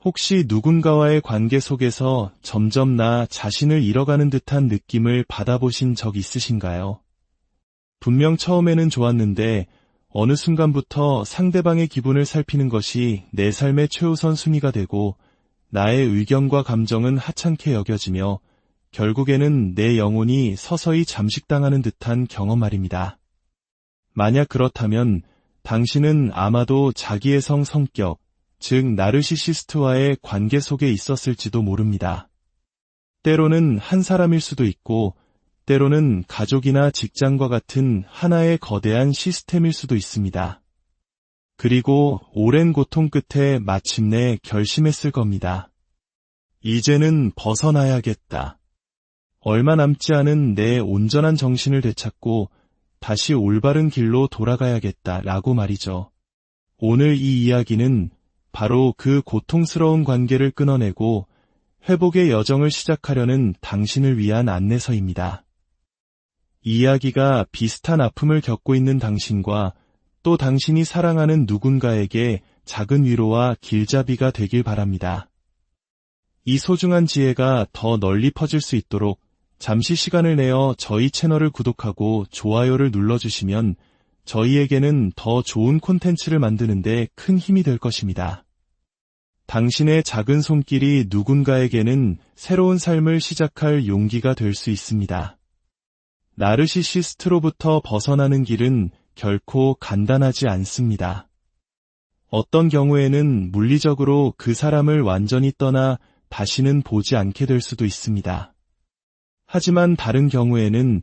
혹시 누군가와의 관계 속에서 점점 나 자신을 잃어가는 듯한 느낌을 받아보신 적 있으신가요? 분명 처음에는 좋았는데 어느 순간부터 상대방의 기분을 살피는 것이 내 삶의 최우선 순위가 되고 나의 의견과 감정은 하찮게 여겨지며 결국에는 내 영혼이 서서히 잠식당하는 듯한 경험 말입니다. 만약 그렇다면 당신은 아마도 자기의 성격, 즉 나르시시스트와의 관계 속에 있었을지도 모릅니다. 때로는 한 사람일 수도 있고 때로는 가족이나 직장과 같은 하나의 거대한 시스템일 수도 있습니다. 그리고 오랜 고통 끝에 마침내 결심했을 겁니다. 이제는 벗어나야겠다. 얼마 남지 않은 내 온전한 정신을 되찾고 다시 올바른 길로 돌아가야겠다라고 말이죠. 오늘 이 이야기는 바로 그 고통스러운 관계를 끊어내고 회복의 여정을 시작하려는 당신을 위한 안내서입니다. 이야기가 비슷한 아픔을 겪고 있는 당신과 또 당신이 사랑하는 누군가에게 작은 위로와 길잡이가 되길 바랍니다. 이 소중한 지혜가 더 널리 퍼질 수 있도록 잠시 시간을 내어 저희 채널을 구독하고 좋아요를 눌러주시면 저희에게는 더 좋은 콘텐츠를 만드는 데 큰 힘이 될 것입니다. 당신의 작은 손길이 누군가에게는 새로운 삶을 시작할 용기가 될 수 있습니다. 나르시시스트로부터 벗어나는 길은 결코 간단하지 않습니다. 어떤 경우에는 물리적으로 그 사람을 완전히 떠나 다시는 보지 않게 될 수도 있습니다. 하지만 다른 경우에는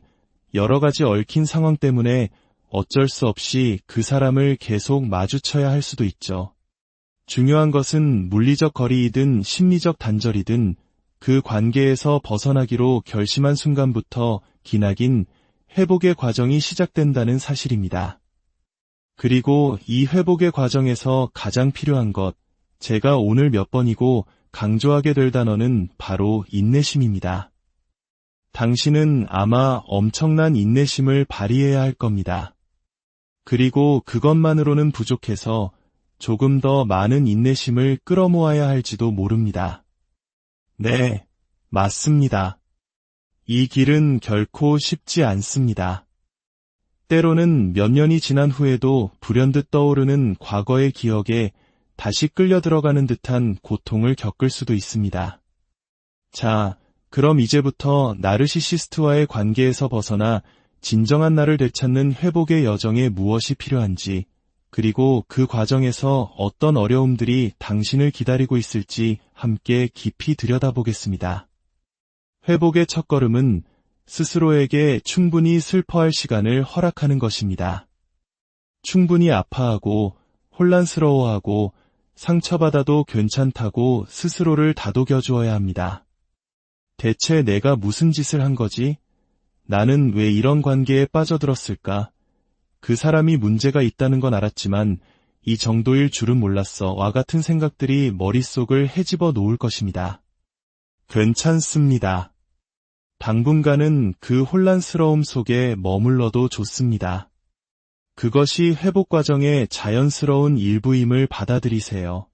여러 가지 얽힌 상황 때문에 어쩔 수 없이 그 사람을 계속 마주쳐야 할 수도 있죠. 중요한 것은 물리적 거리이든 심리적 단절이든 그 관계에서 벗어나기로 결심한 순간부터 기나긴 회복의 과정이 시작된다는 사실입니다. 그리고 이 회복의 과정에서 가장 필요한 것, 제가 오늘 몇 번이고 강조하게 될 단어는 바로 인내심입니다. 당신은 아마 엄청난 인내심을 발휘해야 할 겁니다. 그리고 그것만으로는 부족해서 조금 더 많은 인내심을 끌어모아야 할지도 모릅니다. 네, 맞습니다. 이 길은 결코 쉽지 않습니다. 때로는 몇 년이 지난 후에도 불현듯 떠오르는 과거의 기억에 다시 끌려 들어가는 듯한 고통을 겪을 수도 있습니다. 자, 그럼 이제부터 나르시시스트와의 관계에서 벗어나 진정한 나를 되찾는 회복의 여정에 무엇이 필요한지, 그리고 그 과정에서 어떤 어려움들이 당신을 기다리고 있을지 함께 깊이 들여다보겠습니다. 회복의 첫걸음은 스스로에게 충분히 슬퍼할 시간을 허락하는 것입니다. 충분히 아파하고 혼란스러워하고 상처받아도 괜찮다고 스스로를 다독여 주어야 합니다. 대체 내가 무슨 짓을 한 거지? 나는 왜 이런 관계에 빠져들었을까? 그 사람이 문제가 있다는 건 알았지만 이 정도일 줄은 몰랐어. 와 같은 생각들이 머릿속을 헤집어 놓을 것입니다. 괜찮습니다. 당분간은 그 혼란스러움 속에 머물러도 좋습니다. 그것이 회복 과정의 자연스러운 일부임을 받아들이세요.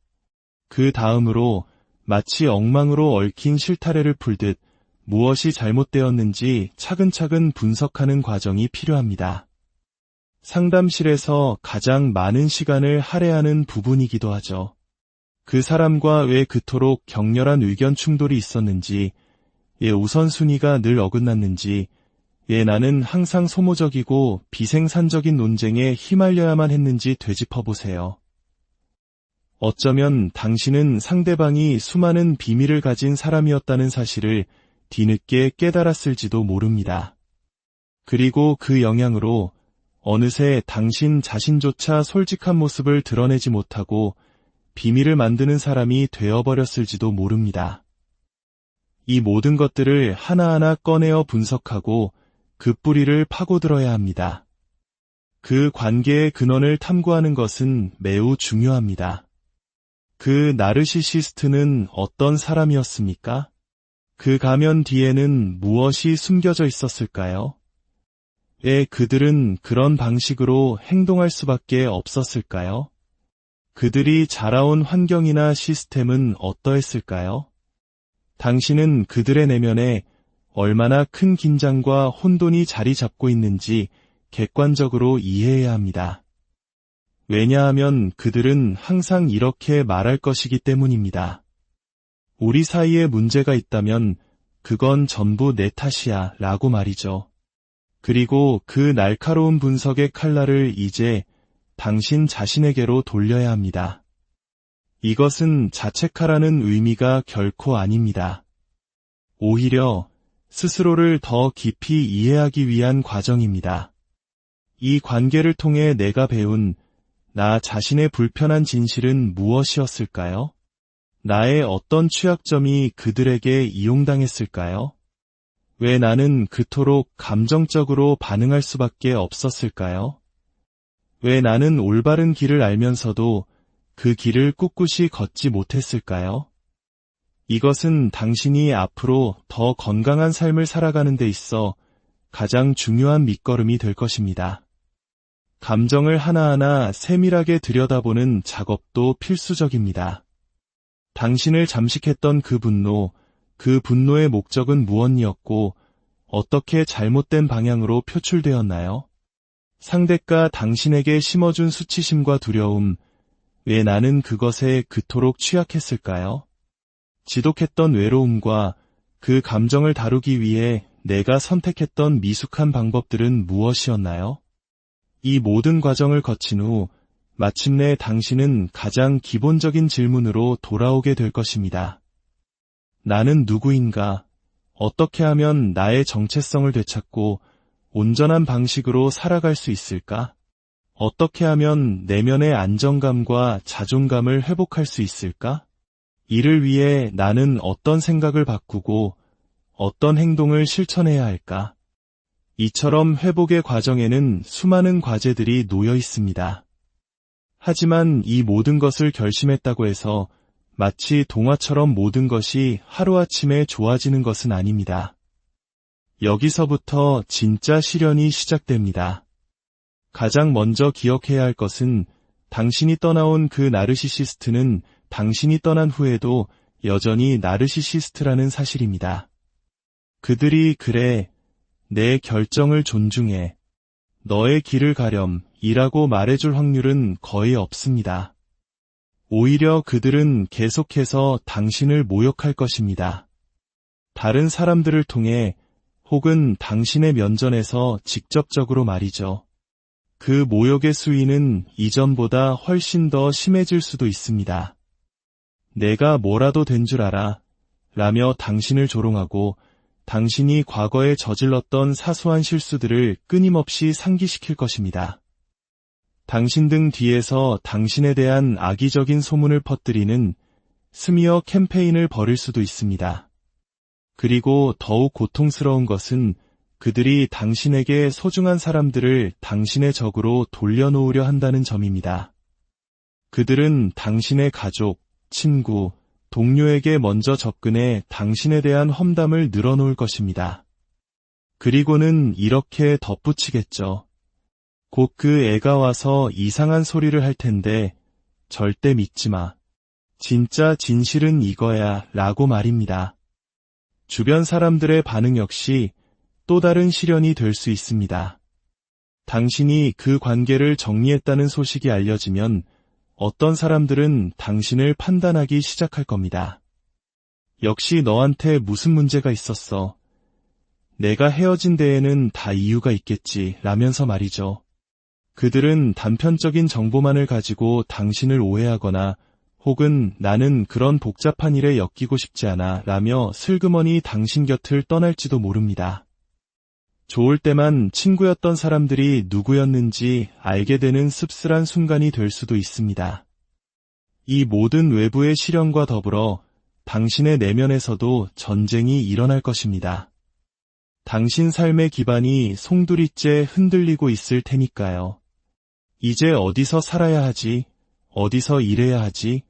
그 다음으로 마치 엉망으로 얽힌 실타래를 풀듯 무엇이 잘못되었는지 차근차근 분석하는 과정이 필요합니다. 상담실에서 가장 많은 시간을 할애하는 부분이기도 하죠. 그 사람과 왜 그토록 격렬한 의견 충돌이 있었는지, 우선순위가 늘 어긋났는지, 나는 항상 소모적이고 비생산적인 논쟁에 휘말려야만 했는지 되짚어보세요. 어쩌면 당신은 상대방이 수많은 비밀을 가진 사람이었다는 사실을 뒤늦게 깨달았을지도 모릅니다. 그리고 그 영향으로 어느새 당신 자신조차 솔직한 모습을 드러내지 못하고 비밀을 만드는 사람이 되어버렸을지도 모릅니다. 이 모든 것들을 하나하나 꺼내어 분석하고 그 뿌리를 파고들어야 합니다. 그 관계의 근원을 탐구하는 것은 매우 중요합니다. 그 나르시시스트는 어떤 사람이었습니까? 그 가면 뒤에는 무엇이 숨겨져 있었을까요? 왜 그들은 그런 방식으로 행동할 수밖에 없었을까요? 그들이 자라온 환경이나 시스템은 어떠했을까요? 당신은 그들의 내면에 얼마나 큰 긴장과 혼돈이 자리 잡고 있는지 객관적으로 이해해야 합니다. 왜냐하면 그들은 항상 이렇게 말할 것이기 때문입니다. 우리 사이에 문제가 있다면 그건 전부 내 탓이야 라고 말이죠. 그리고 그 날카로운 분석의 칼날을 이제 당신 자신에게로 돌려야 합니다. 이것은 자책하라는 의미가 결코 아닙니다. 오히려 스스로를 더 깊이 이해하기 위한 과정입니다. 이 관계를 통해 내가 배운 나 자신의 불편한 진실은 무엇이었을까요? 나의 어떤 취약점이 그들에게 이용당했을까요? 왜 나는 그토록 감정적으로 반응할 수밖에 없었을까요? 왜 나는 올바른 길을 알면서도 그 길을 꿋꿋이 걷지 못했을까요? 이것은 당신이 앞으로 더 건강한 삶을 살아가는 데 있어 가장 중요한 밑거름이 될 것입니다. 감정을 하나하나 세밀하게 들여다보는 작업도 필수적입니다. 당신을 잠식했던 그 분노의 목적은 무엇이었고 어떻게 잘못된 방향으로 표출되었나요? 상대가 당신에게 심어준 수치심과 두려움, 왜 나는 그것에 그토록 취약했을까요? 지독했던 외로움과 그 감정을 다루기 위해 내가 선택했던 미숙한 방법들은 무엇이었나요? 이 모든 과정을 거친 후 마침내 당신은 가장 기본적인 질문으로 돌아오게 될 것입니다. 나는 누구인가? 어떻게 하면 나의 정체성을 되찾고 온전한 방식으로 살아갈 수 있을까? 어떻게 하면 내면의 안정감과 자존감을 회복할 수 있을까? 이를 위해 나는 어떤 생각을 바꾸고 어떤 행동을 실천해야 할까? 이처럼 회복의 과정에는 수많은 과제들이 놓여 있습니다. 하지만 이 모든 것을 결심했다고 해서 마치 동화처럼 모든 것이 하루아침에 좋아지는 것은 아닙니다. 여기서부터 진짜 시련이 시작됩니다. 가장 먼저 기억해야 할 것은 당신이 떠나온 그 나르시시스트는 당신이 떠난 후에도 여전히 나르시시스트라는 사실입니다. 그들이 그래, 내 결정을 존중해, 너의 길을 가렴 이라고 말해줄 확률은 거의 없습니다. 오히려 그들은 계속해서 당신을 모욕할 것입니다. 다른 사람들을 통해 혹은 당신의 면전에서 직접적으로 말이죠. 그 모욕의 수위는 이전보다 훨씬 더 심해질 수도 있습니다. 내가 뭐라도 된 줄 알아 라며 당신을 조롱하고 당신이 과거에 저질렀던 사소한 실수들을 끊임없이 상기시킬 것입니다. 당신 등 뒤에서 당신에 대한 악의적인 소문을 퍼뜨리는 스미어 캠페인을 벌일 수도 있습니다. 그리고 더욱 고통스러운 것은 그들이 당신에게 소중한 사람들을 당신의 적으로 돌려놓으려 한다는 점입니다. 그들은 당신의 가족, 친구, 동료에게 먼저 접근해 당신에 대한 험담을 늘어놓을 것입니다. 그리고는 이렇게 덧붙이겠죠. 곧 그 애가 와서 이상한 소리를 할 텐데 절대 믿지 마. 진짜 진실은 이거야 라고 말입니다. 주변 사람들의 반응 역시 또 다른 시련이 될 수 있습니다. 당신이 그 관계를 정리했다는 소식이 알려지면 어떤 사람들은 당신을 판단하기 시작할 겁니다. 역시 너한테 무슨 문제가 있었어. 내가 헤어진 데에는 다 이유가 있겠지 라면서 말이죠. 그들은 단편적인 정보만을 가지고 당신을 오해하거나 혹은 나는 그런 복잡한 일에 엮이고 싶지 않아 라며 슬그머니 당신 곁을 떠날지도 모릅니다. 좋을 때만 친구였던 사람들이 누구였는지 알게 되는 씁쓸한 순간이 될 수도 있습니다. 이 모든 외부의 시련과 더불어 당신의 내면에서도 전쟁이 일어날 것입니다. 당신 삶의 기반이 송두리째 흔들리고 있을 테니까요. 이제 어디서 살아야 하지? 어디서 일해야 하지?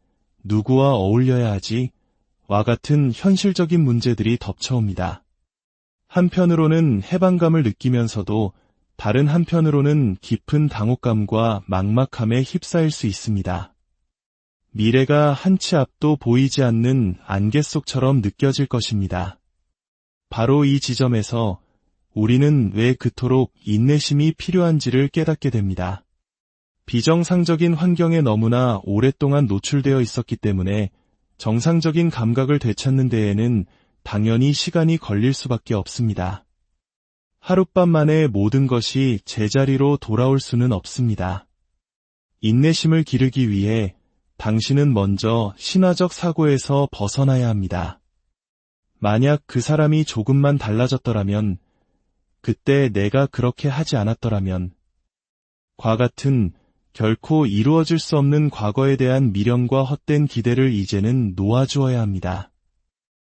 누구와 어울려야 하지? 와 같은 현실적인 문제들이 덮쳐옵니다. 한편으로는 해방감을 느끼면서도 다른 한편으로는 깊은 당혹감과 막막함에 휩싸일 수 있습니다. 미래가 한 치 앞도 보이지 않는 안개 속처럼 느껴질 것입니다. 바로 이 지점에서 우리는 왜 그토록 인내심이 필요한지를 깨닫게 됩니다. 비정상적인 환경에 너무나 오랫동안 노출되어 있었기 때문에 정상적인 감각을 되찾는 데에는 당연히 시간이 걸릴 수밖에 없습니다. 하룻밤 만에 모든 것이 제자리로 돌아올 수는 없습니다. 인내심을 기르기 위해 당신은 먼저 신화적 사고에서 벗어나야 합니다. 만약 그 사람이 조금만 달라졌더라면, 그때 내가 그렇게 하지 않았더라면, 과 같은 결코 이루어질 수 없는 과거에 대한 미련과 헛된 기대를 이제는 놓아주어야 합니다.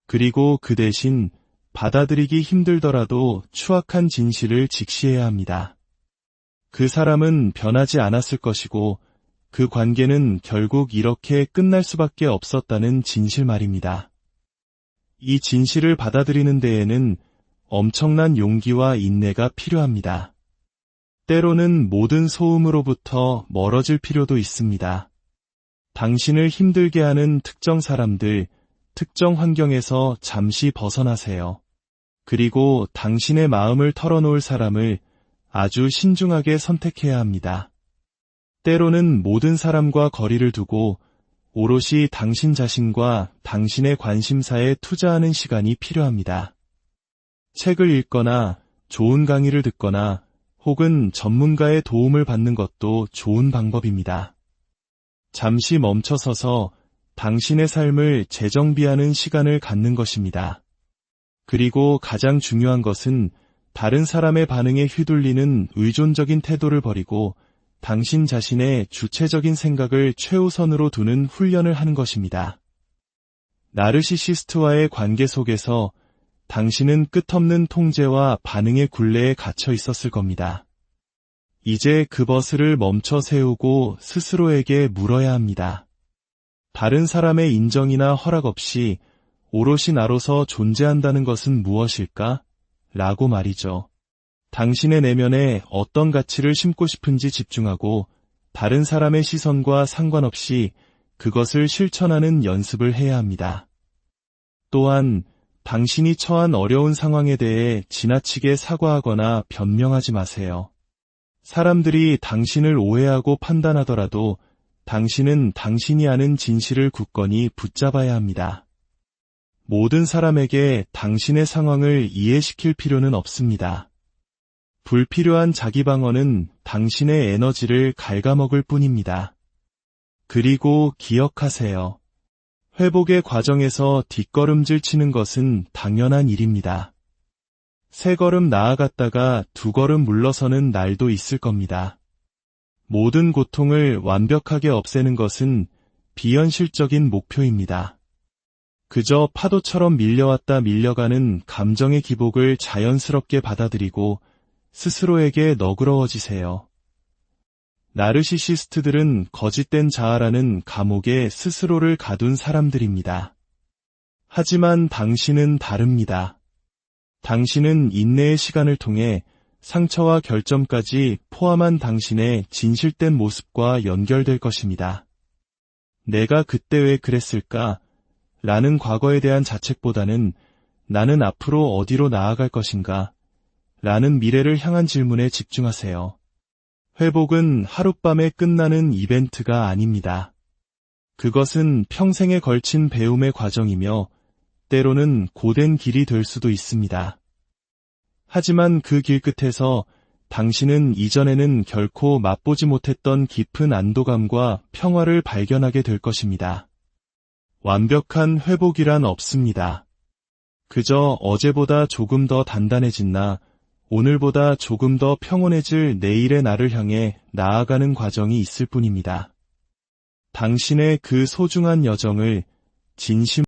그리고 그 대신 받아들이기 힘들더라도 추악한 진실을 직시해야 합니다. 그 사람은 변하지 않았을 것이고 그 관계는 결국 이렇게 끝날 수밖에 없었다는 진실 말입니다. 이 진실을 받아들이는 데에는 엄청난 용기와 인내가 필요합니다. 때로는 모든 소음으로부터 멀어질 필요도 있습니다. 당신을 힘들게 하는 특정 사람들, 특정 환경에서 잠시 벗어나세요. 그리고 당신의 마음을 털어놓을 사람을 아주 신중하게 선택해야 합니다. 때로는 모든 사람과 거리를 두고 오롯이 당신 자신과 당신의 관심사에 투자하는 시간이 필요합니다. 책을 읽거나 좋은 강의를 듣거나 혹은 전문가의 도움을 받는 것도 좋은 방법입니다. 잠시 멈춰서서 당신의 삶을 재정비하는 시간을 갖는 것입니다. 그리고 가장 중요한 것은 다른 사람의 반응에 휘둘리는 의존적인 태도를 버리고 당신 자신의 주체적인 생각을 최우선으로 두는 훈련을 하는 것입니다. 나르시시스트와의 관계 속에서 당신은 끝없는 통제와 반응의 굴레에 갇혀 있었을 겁니다. 이제 그 버스를 멈춰 세우고 스스로에게 물어야 합니다. 다른 사람의 인정이나 허락 없이 오롯이 나로서 존재한다는 것은 무엇일까? 라고 말이죠. 당신의 내면에 어떤 가치를 심고 싶은지 집중하고 다른 사람의 시선과 상관없이 그것을 실천하는 연습을 해야 합니다. 또한 당신이 처한 어려운 상황에 대해 지나치게 사과하거나 변명하지 마세요. 사람들이 당신을 오해하고 판단하더라도 당신은 당신이 아는 진실을 굳건히 붙잡아야 합니다. 모든 사람에게 당신의 상황을 이해시킬 필요는 없습니다. 불필요한 자기 방어는 당신의 에너지를 갉아먹을 뿐입니다. 그리고 기억하세요. 회복의 과정에서 뒷걸음질 치는 것은 당연한 일입니다. 3걸음 나아갔다가 2걸음 물러서는 날도 있을 겁니다. 모든 고통을 완벽하게 없애는 것은 비현실적인 목표입니다. 그저 파도처럼 밀려왔다 밀려가는 감정의 기복을 자연스럽게 받아들이고 스스로에게 너그러워지세요. 나르시시스트들은 거짓된 자아라는 감옥에 스스로를 가둔 사람들입니다. 하지만 당신은 다릅니다. 당신은 인내의 시간을 통해 상처와 결점까지 포함한 당신의 진실된 모습과 연결될 것입니다. 내가 그때 왜 그랬을까? 라는 과거에 대한 자책보다는 나는 앞으로 어디로 나아갈 것인가? 라는 미래를 향한 질문에 집중하세요. 회복은 하룻밤에 끝나는 이벤트가 아닙니다. 그것은 평생에 걸친 배움의 과정이며 때로는 고된 길이 될 수도 있습니다. 하지만 그 길 끝에서 당신은 이전에는 결코 맛보지 못했던 깊은 안도감과 평화를 발견하게 될 것입니다. 완벽한 회복이란 없습니다. 그저 어제보다 조금 더 단단해진나 오늘보다 조금 더 평온해질 내일의 나를 향해 나아가는 과정이 있을 뿐입니다. 당신의 그 소중한 여정을 진심